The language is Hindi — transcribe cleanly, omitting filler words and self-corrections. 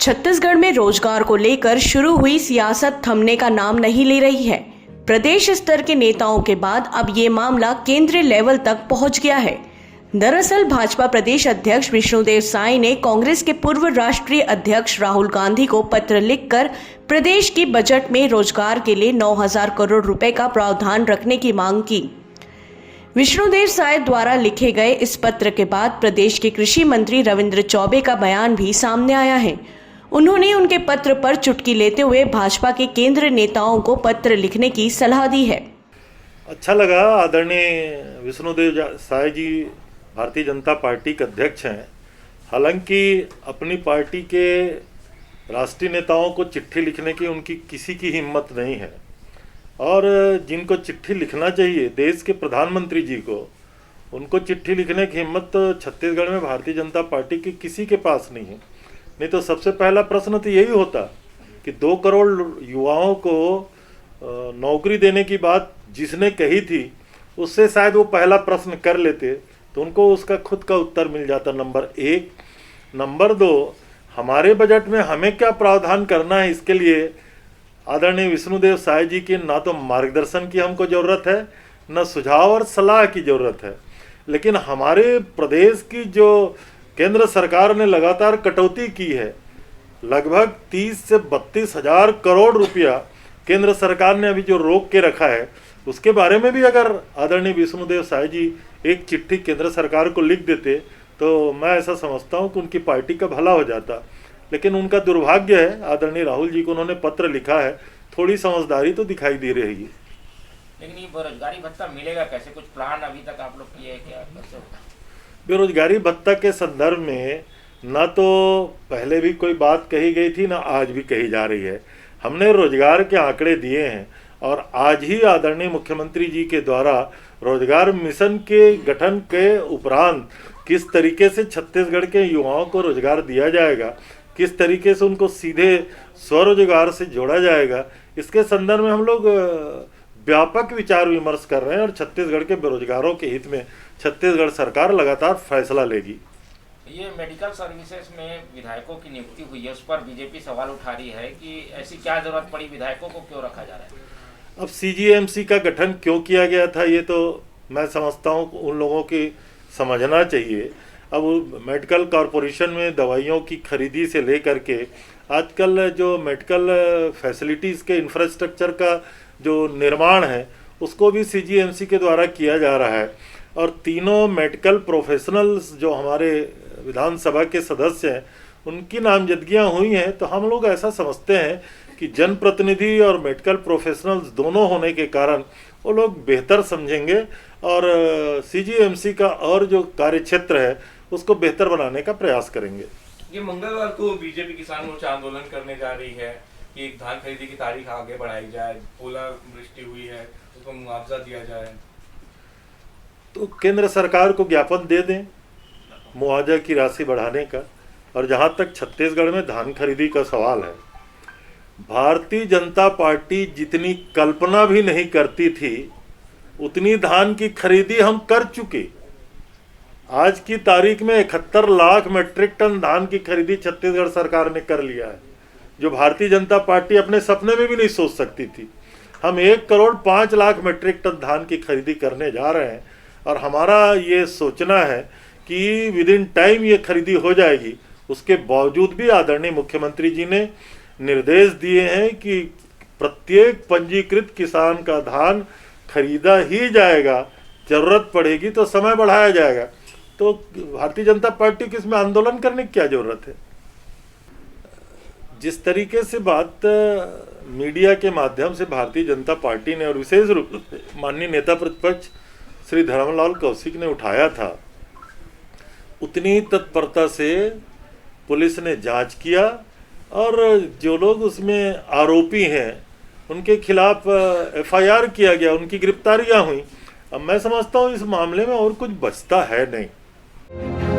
छत्तीसगढ़ में रोजगार को लेकर शुरू हुई सियासत थमने का नाम नहीं ले रही है। प्रदेश स्तर के नेताओं के बाद अब ये मामला केंद्रीय लेवल तक पहुंच गया है। दरअसल भाजपा प्रदेश अध्यक्ष विष्णुदेव साय ने कांग्रेस के पूर्व राष्ट्रीय अध्यक्ष राहुल गांधी को पत्र लिखकर प्रदेश की बजट में रोजगार के लिए 9,000 करोड़ रुपए का प्रावधान रखने की मांग की। विष्णुदेव साय द्वारा लिखे गए इस पत्र के बाद प्रदेश के कृषि मंत्री रविंद्र चौबे का बयान भी सामने आया है। उन्होंने उनके पत्र पर चुटकी लेते हुए भाजपा के केंद्रीय नेताओं को पत्र लिखने की सलाह दी है। अच्छा लगा, आदरणीय विष्णुदेव साय जी भारतीय जनता पार्टी के अध्यक्ष हैं। हालांकि अपनी पार्टी के राष्ट्रीय नेताओं को चिट्ठी लिखने की उनकी किसी की हिम्मत नहीं है, और जिनको चिट्ठी लिखना चाहिए देश के प्रधानमंत्री जी को, उनको चिट्ठी लिखने की हिम्मत तो छत्तीसगढ़ में भारतीय जनता पार्टी की किसी के पास नहीं है। नहीं तो सबसे पहला प्रश्न तो यही होता कि 2 करोड़ युवाओं को नौकरी देने की बात जिसने कही थी उससे शायद वो पहला प्रश्न कर लेते तो उनको उसका खुद का उत्तर मिल जाता, नंबर 1। नंबर 2, हमारे बजट में हमें क्या प्रावधान करना है, इसके लिए आदरणीय विष्णुदेव साय जी की ना तो मार्गदर्शन की हमको ज़रूरत है, न सुझाव और सलाह की ज़रूरत है। लेकिन हमारे प्रदेश की जो केंद्र सरकार ने लगातार कटौती की है, लगभग 30 से 32 हज़ार करोड़ रुपया केंद्र सरकार ने अभी जो रोक के रखा है, उसके बारे में भी अगर आदरणीय विष्णुदेव साय जी एक चिट्ठी केंद्र सरकार को लिख देते तो मैं ऐसा समझता हूं कि उनकी पार्टी का भला हो जाता। लेकिन उनका दुर्भाग्य है, आदरणीय राहुल जी को उन्होंने पत्र लिखा है, थोड़ी समझदारी तो दिखाई दे रही है। लेकिन ये बेरोजगारी भत्ता मिलेगा कैसे? कुछ प्लान अभी तक आप लोग किए क्या? कैसे होगा? बेरोजगारी भत्ता के संदर्भ में ना तो पहले भी कोई बात कही गई थी, ना आज भी कही जा रही है। हमने रोजगार के आंकड़े दिए हैं और आज ही आदरणीय मुख्यमंत्री जी के द्वारा रोजगार मिशन के गठन के उपरांत किस तरीके से छत्तीसगढ़ के युवाओं को रोजगार दिया जाएगा, किस तरीके से उनको सीधे स्वरोजगार से जोड़ा जाएगा, इसके संदर्भ में हम लोग व्यापक विचार विमर्श कर रहे हैं और छत्तीसगढ़ के बेरोजगारों के हित में छत्तीसगढ़ सरकार लगातार फैसला लेगी। ये मेडिकल सर्विसेज में विधायकों की नियुक्ति हुई है, उस पर बीजेपी सवाल उठा रही है कि ऐसी क्या जरूरत पड़ी, विधायकों को क्यों रखा जा रहा है? अब सीजीएमसी का गठन क्यों किया गया था, ये तो मैं समझता हूँ उन लोगों की समझना चाहिए। अब मेडिकल कॉरपोरेशन में दवाइयों की खरीदी से लेकर के आजकल जो मेडिकल फैसिलिटीज़ के इंफ्रास्ट्रक्चर का जो निर्माण है उसको भी सीजीएमसी के द्वारा किया जा रहा है। और तीनों मेडिकल प्रोफेशनल्स जो हमारे विधानसभा के सदस्य हैं उनकी नामजदगियां हुई हैं, तो हम लोग ऐसा समझते हैं कि जनप्रतिनिधि और मेडिकल प्रोफेशनल्स दोनों होने के कारण वो लोग बेहतर समझेंगे और सीजीएमसी का और जो कार्य क्षेत्र है उसको बेहतर बनाने का प्रयास करेंगे। ये मंगलवार को बीजेपी किसान मोर्चा आंदोलन करने जा रही है कि धान खरीदी की तारीख आगे बढ़ाई जाए, ओलावृष्टि हुई है उसको मुआवजा दिया जाए। तो केंद्र सरकार को ज्ञापन दे दें मुआवजा की राशि बढ़ाने का। और जहां तक छत्तीसगढ़ में धान खरीदी का सवाल है, भारतीय जनता पार्टी जितनी कल्पना भी नहीं करती थी उतनी धान की खरीदी हम कर चुके। आज की तारीख में 71 लाख मीट्रिक टन धान की खरीदी छत्तीसगढ़ सरकार ने कर लिया है, जो भारतीय जनता पार्टी अपने सपने में भी नहीं सोच सकती थी। हम 1 करोड़ 5 लाख मीट्रिक टन धान की खरीदी करने जा रहे हैं और हमारा ये सोचना है कि विद इन टाइम ये खरीदी हो जाएगी। उसके बावजूद भी आदरणीय मुख्यमंत्री जी ने निर्देश दिए हैं कि प्रत्येक पंजीकृत किसान का धान खरीदा ही जाएगा, जरूरत पड़ेगी तो समय बढ़ाया जाएगा। तो भारतीय जनता पार्टी की इसमें आंदोलन करने की क्या जरूरत है? जिस तरीके से बात मीडिया के माध्यम से भारतीय जनता पार्टी ने और विशेष रूप से माननीय नेता प्रतिपक्ष श्री धर्मलाल कौशिक ने उठाया था, उतनी तत्परता से पुलिस ने जांच किया और जो लोग उसमें आरोपी हैं उनके खिलाफ एफआईआर किया गया, उनकी गिरफ्तारियां हुई। अब मैं समझता हूं इस मामले में और कुछ बचता है नहीं।